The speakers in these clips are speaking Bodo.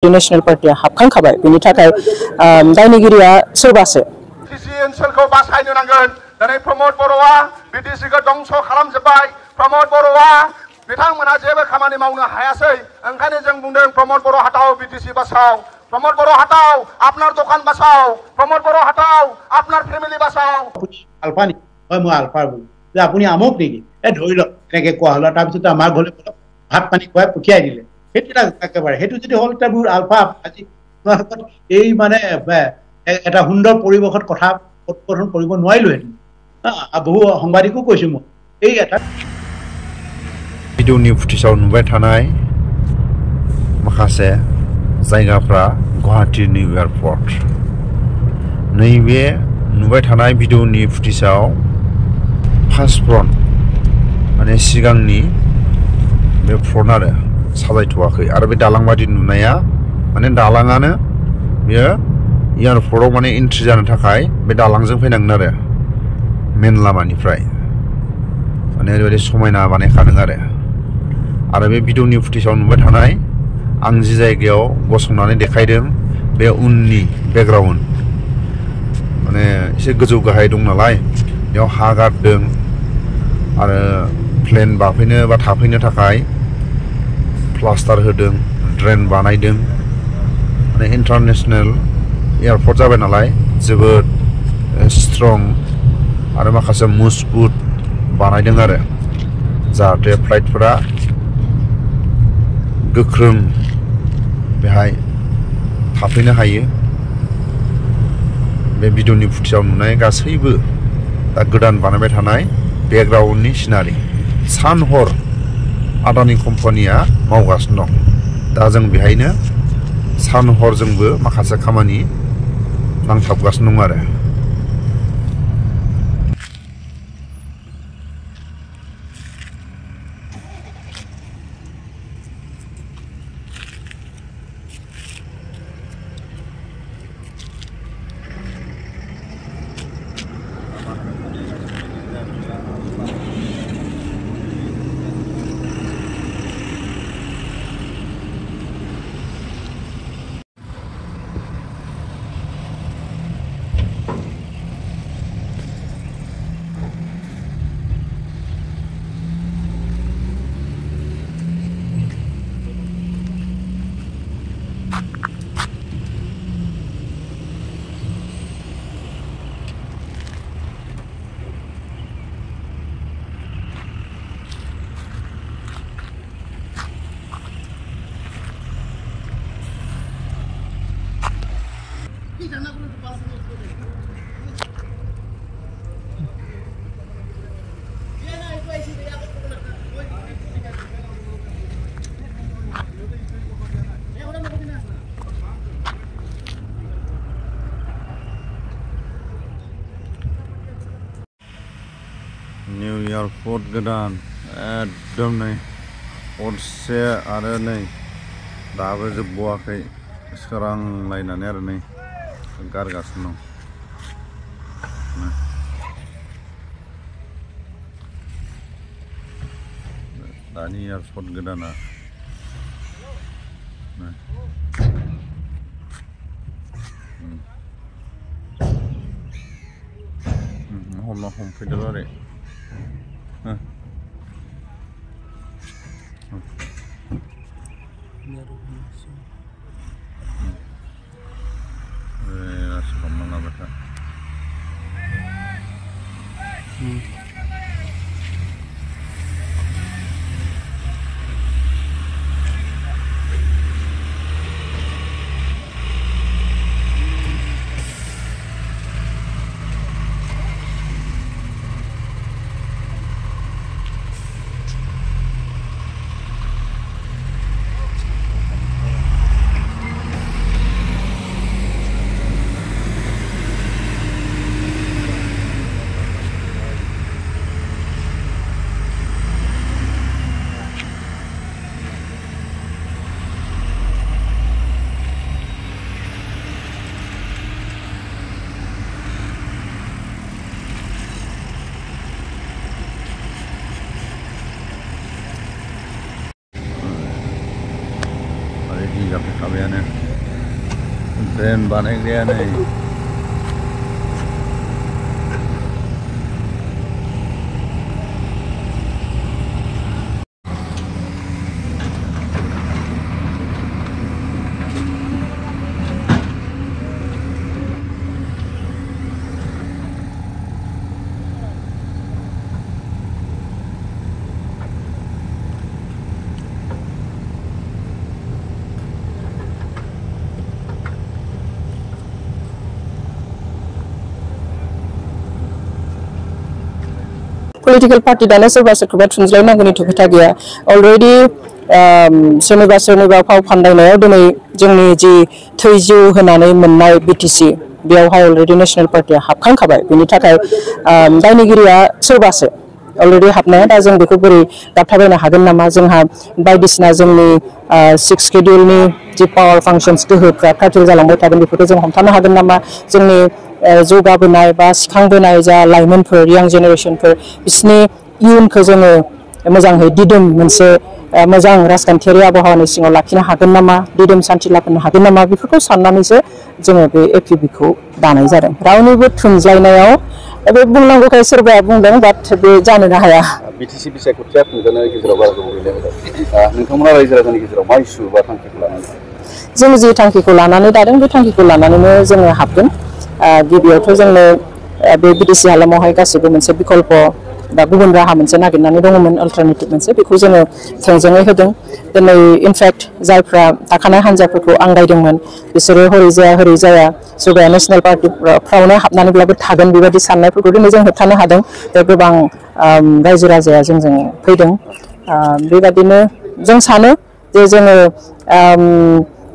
नेशनल पार्टिया हाबखांखाबाय बेनि थाखाय दायनिगिरिया सोरबासो बिटिसि ओनसोलखौ बासायनो नांगोन दिनै प्रमद बर'आ बिटिसिखौ दंस खालामजोबबाय प्रमद बर'आ बिथांमोनहा जेबो खामानि मावनो हायासै ओंखायनो जों बुंदों प्रमद बर' हटाओ बिटिसि बचाओ प्रमद बर' हटाओ আপনার দোকান বাঁচাও প্রমদ বড় হটাও আপনার ফ্যামিলি বাঁচাও আলফা নি হয় মই আলফাৰ বল যে আপুনি আমক নেকি ধৰি লওক এনেকে কোৱা হল তাৰপিছত আমাৰ ঘৰলৈ ভাত পানী খুৱাই পঠিয়াই দিলে সেইটো একেবাৰে সেইটো যদি হল তাবোৰ আলফা আজি এই মানে এটা সুন্দৰ পৰিৱেশত কথা উৎপাদন কৰিব নোৱাৰিলোহেঁতেন বহু সাংবাদিকো কৈছো মই এই এটা भिडिअनि फुटेजाव नुबाय थानाय माखासे जायगाफ्रा गुवाहाटीनि एयारपर्ट नैबे नुबाय थानाय भिडिअनि फुटेजाव फार्स्ट फ्रन्ट माने सिगांनि बे फ्रन्ट आरो साजायथ'वाखै आरो बे दालां बादि नुनाया माने दालाङानो बेयो एयारपर्टआव माने एन्ट्रि जानो थाखाय बे दालांजों फैनांगोन आरो मेन लामानिफ्राय माने ओरैबायदि समायना बानायखादों आरो बे भिडिअनि फुटेजाव नुबाय थानाय आं जि जायगायाव गसंनानै देखायदों बे उननि बेकग्राउन्ड माने एसे गोजौ गाहाय दं नालाय बेयाव हा गारदों आरो प्लेन बाफैनो बा थाफैनो थाखाय प्लास्टार होदों ड्रेन बानायदों माने इन्टारनेशनेल एयारपर्ट जाबाय नालाय जोबोद स्ट्रं आरो माखासे मजबुत बानायदों आरो जाहाथे फ्लाइटफोरा गोख्रों बेहाय थाफैनो हायो बे भिडिअनि फुटेजाव नुनाय गासैबो दा गोदान बानायबाय थानाय बेकग्राउन्डनि सिनारि सान हर आदानि कम्पानिया मावगासिनो दं दा जों बेहायनो सान हरजोंबो माखासे खामानि नांथाबगासिनो दं आरो निउ एयारपर्ट गोदान एकदम नै हरसे आरो नै दाबो जोबबावाखै सोरांलायनानै आरो नै गारगासिनो दं दानि एयारपर्ट गोदाना हमफैदोल' आरो ड्रेन बानायग्राया नै political party dana soba sokoba thunjlai nangoni thupita gaya already सोरनिबा फाव फान्दायनायाव दिनै जोंनि जि थैजौ होनानै मोननाय BTC बेयावहाय अलरेडी नेशनेल पार्टिया हाबखांखाबाय बेनि थाखाय दायनिगिरिया सोरबासो अलरेडी हाबनाया दा जों बेखौ बोरै दाबथाबायनो हागोन नामा जोंहा बायदिसिना जोंनि 6 शेड्यूलनि जि पावर फांक्शन्स गोहोफ्रा खाथिल जालांबाय थागोन बेफोरखौ जों हमथानो हागोन नामा जोंनि जौगाबोनाय बा सिखांबोनाय जा लाइमोनफोर यां जेनेरेशनफोर बिसोरनि इयुनखौ जोङो मोजाङै दिदोम मोनसे मोजां राजखान्थियारि आबहावानि सिङाव लाखिनो हागोन नामा दिदोम सान्थि लाबोनो हागोन नामा बेफोरखौ साननानैसो जोङो बे APBखौ दानाय जादों रावनिबो थुनज्लायनायाव बे बुंनांगौखाय सोरबाया बुंदों बाट बे जानोनो हाया BTC बिसायख'थिया खुंजानाय गेजेराव बारा गोबाव गैलिया नोंथांमोना रायजो राजानि गेजेराव मा इसु बा थांखिखौ लानानै जों जि थांखिखौ लानानै दादों बे थांखिखौ लानानैनो जोङो हाबगोन गिबियावथ' जोंनो बे BTC हालामावहाय गासिबो मोनसे बिकल्प बा गुबुन राहा मोनसे नागिरनानै दङमोन अल्टारनेटिभ मोनसे बेखौ जोङो थोंजोङै होदों दिनै इनफेक्ट जायफ्रा थाखानाय हान्जाफोरखौ आंगायदोंमोन बिसोरो हरै जाया सोरबाया नेशनेल पार्टिफ्रावनो हाबनानैब्लाबो थागोन बेबायदि साननायफोरखौ दिनै जों होबथानो हादों दा गोबां रायजो राजाया जोंजों फैदों बेबायदिनो जों सानो जे जोङो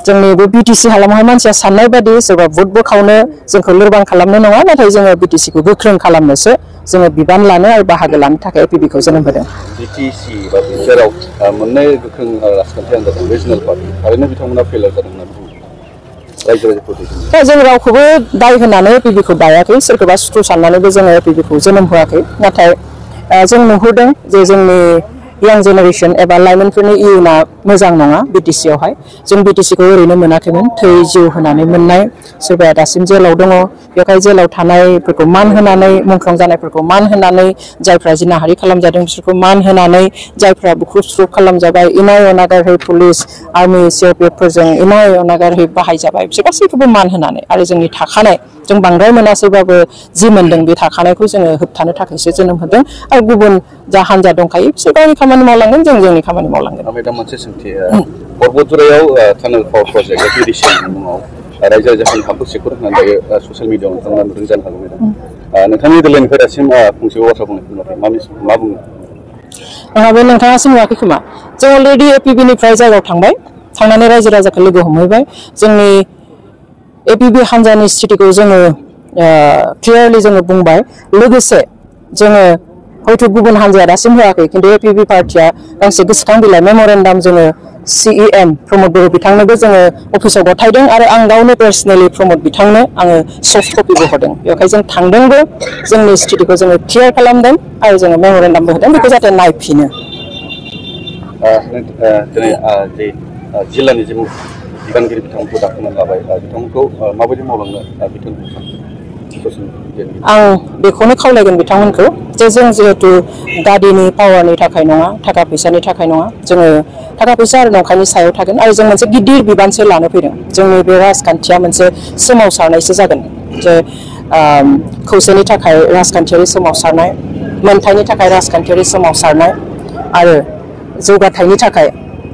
जोंनि बे BTC हालामावहाय मानसिया साननाय बायदि सोरबा भट बोखावनो जोंखौ लोरबां खालामनो नङा नाथाय जोङो BTCखौ गोख्रों खालामनोसो जोङो बिबान लानो आरो बाहागो लानो थाखाय APBखौ जोनोम होदों BTC बा जेराव मोननै गोख्रों राजखान्थि हान्जा दं रिजनेल पार्टि थारैनो बिथांमोना फेलार जादों होननानै बुङो रायजो राजाफोरखौ जों रावखौबो दाय होनानै APBखौ दायाखै सोरखौबा सुथुर साननानैबो जोङो APBखौ जोनोम होआखै नाथाय जों नुहुरदों जे जोंनि यां जेनेरेशन एबा लाइमोनफोरनि इयुना मोजां नङा BTCआवहाय जों BTCखौ ओरैनो मोनाखैमोन थै जिउ होनानै मोननाय सोरबाया दासिम जेलाव दङ बेवहाय जेलाव थानायफोरखौ मान होनानै मुंख्लं जानायफोरखौ मान होनानै जायफ्रा जिनाहारि खालामजादों बिसोरखौ मान होनानै जायफ्रा बुख्रुब खालामजाबाय इनाय अनागारै पुलिस आर्मि CRPF फोरजों इनाय अनागारै बाहायजाबाय बिसोर गासैखौबो मान होनानै आरो जोंनि थाखानाय जों बांद्राय मोनासैबाबो जि मोनदों बे थाखानायखौ जोङो होबथानो थाखायसो जोनोम होदों आरो गुबुन जा हान्जा दंखायो बिसोर गावनि खामानि मावलांगोन जों जोंनि खामानि मावलांगोन मेडाम मोनसे सोंथि बरबुद्रायाव टानेल पावार प्रजेक्ट एपिडिसिनि मुङाव रायजो राजाफोरनि हाखौ सेकुर होनानै दायो ससियेल मिडियाआव नोंथांमोना नुदों जानो हागौ मेडाम नोंथांनि दोलोनिफ्राय दासिम फंसेबो बाथ्रा बुंनाय मा बुङो बे नोंथाङासो नुवाखै खोमा जों अलरेडि APBनिफ्राय जायगायाव थांबाय थांनानै रायजो राजाखौ लोगो हमहैबाय जोंनि APB हान्जानि स्थितिखौ जोङो क्लियारलि जोङो बुंबाय लोगोसे जोङो हयथ' गुबुन हान्जाया दासिम होआखै खिन्थु APB पार्टिया गांसे गोसोखां बिलाइ मेम'रेन्डाम जोङो CEM प्रमद बर' बिथांनोबो जोङो अफिसाव गथायदों आरो आं गावनो पार्सनेलि प्रमद बिथांनो आङो सफ्ट कपिबो हरदों बेवहाय जों थांदोंबो जोंनि स्थितिखौ जोङो क्लियार खालामदों आरो जोङो मेम'रेन्डामबो होदों बेखौ जाहाथे नायफिनो दिनै जे जिल्लानि जे बिबानगिरि बिथांमोनखौ दाखोनानै लाबाय बिथांमोनखौ माबायदि मावलांनो बिथोन आं बेखौनो खावलायगोन बिथांमोनखौ जे जों जिहेतु गादिनि पावारनि थाखाय नङा थाखा फैसानि थाखाय नङा जोङो थाखा फैसा आरो नंखायनि सायाव थागोन आरो जों मोनसे गिदिर बिबानसो लानो फैदों जोंनि बे राजखान्थिया मोनसे सोमावसारनायसो जागोन जे खौसेनि थाखाय राजखान्थियारि सोमावसारनाय मोनथायनि थाखाय राजखान्थियारि सोमावसारनाय आरो जौगाथायनि थाखाय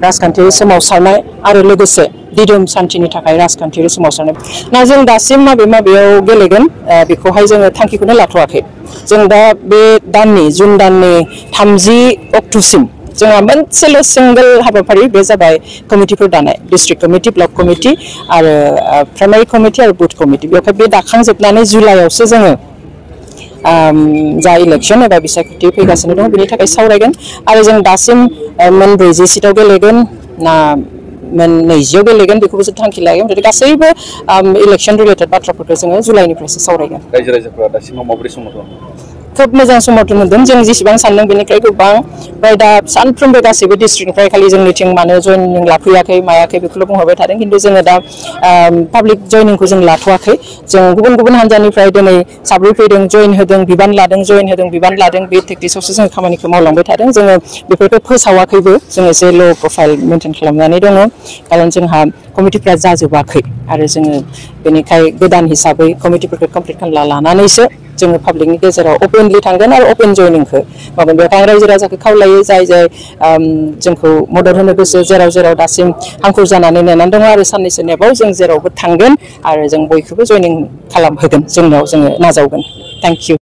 राजखान्थियारि सोमावसारनाय आरो लोगोसे दिदोम सान्थिनि थाखाय राजखान्थियारि सोमावसारनाय ना जों दासिम माबेयाव गेलेगोन बेखौहाय जोङो थांखिखौनो लाथ'वाखै जों दा बे दाननि जुन दाननि 30 अक्ट'सिम जोंहा मोनसेल' सिंगल हाबाफारि बे जाबाय कमिटिफोर दानाय डिस्ट्रिक्ट कमिटि ब्लक कमिटि आरो प्राइमारि कमिटि आरो बुथ कमिटि बेवहाय बे दाखांजोबनानै जुलाइआवसो जोङो जा इलेक्शन एबा बिसायख'थि फैगासिनो दं बेनि थाखाय सावरायगोन आरो जों दासिम मोन 40 सिटाव गेलेगोन ना मोन 20आव गेलेगोन बेखौबो थांखि लागोन गासैबो इलेक्शन रिलेटेड बाथ्राफोरखौ जोङो जुलाइनिफ्रायसो सावरायगोन रायजो राजाफोरा दासिमाव माबोरै समर्थन खोब मोजां समर्थन मोनदों जों जेसेबां सानदों बेनिफ्राय गोबां ओमफ्राय दा सानफ्रोमबो गासैबो डिस्ट्रिक्टनिफ्राय खालि जोंनिथिं मानो जयनिं लाफैयाखै मायाखै बेखौल' बुंहरबाय थादों खिन्थु जोङो दा पाब्लिक जयनिंखौ जों लाथ'वाखै जों गुबुन गुबुन हान्जानिफ्राय दिनै साब्रै फैदों जयन होदों बिबान लादों जयन होदों बिबान लादों बे टेक्टिक्सआवसो जोङो खामानिखौ मावलांबाय थादों जोङो बेफोरखौ फोसावाखैबो जोङो एसे ल' प्रफाइल मेनटेन खालामनानै दङ खारन जोंहा कमिटिफ्रा जाजोबाखै आरो जोङो बेनिखाय गोदान हिसाबै कमिटिफोरखौ कमप्लिट खालामना लानानैसो जोङो पाब्लिकनि गेजेराव अपेनलि थांगोन आरो अपेन जयनिंखौ मागोन बेवहाय रायजो राजाखौ खावलायो जाय जाय जोंखौ मदद होनो गोसो जेराव जेराव दासिम हांखुर जानानै नेनानै दङ आरो साननैसो नेबाव जों जेरावबो थांगोन आरो जों बयखौबो जयनिं खालामहोगोन जोंनाव जोङो नाजावगोन थेंक इउ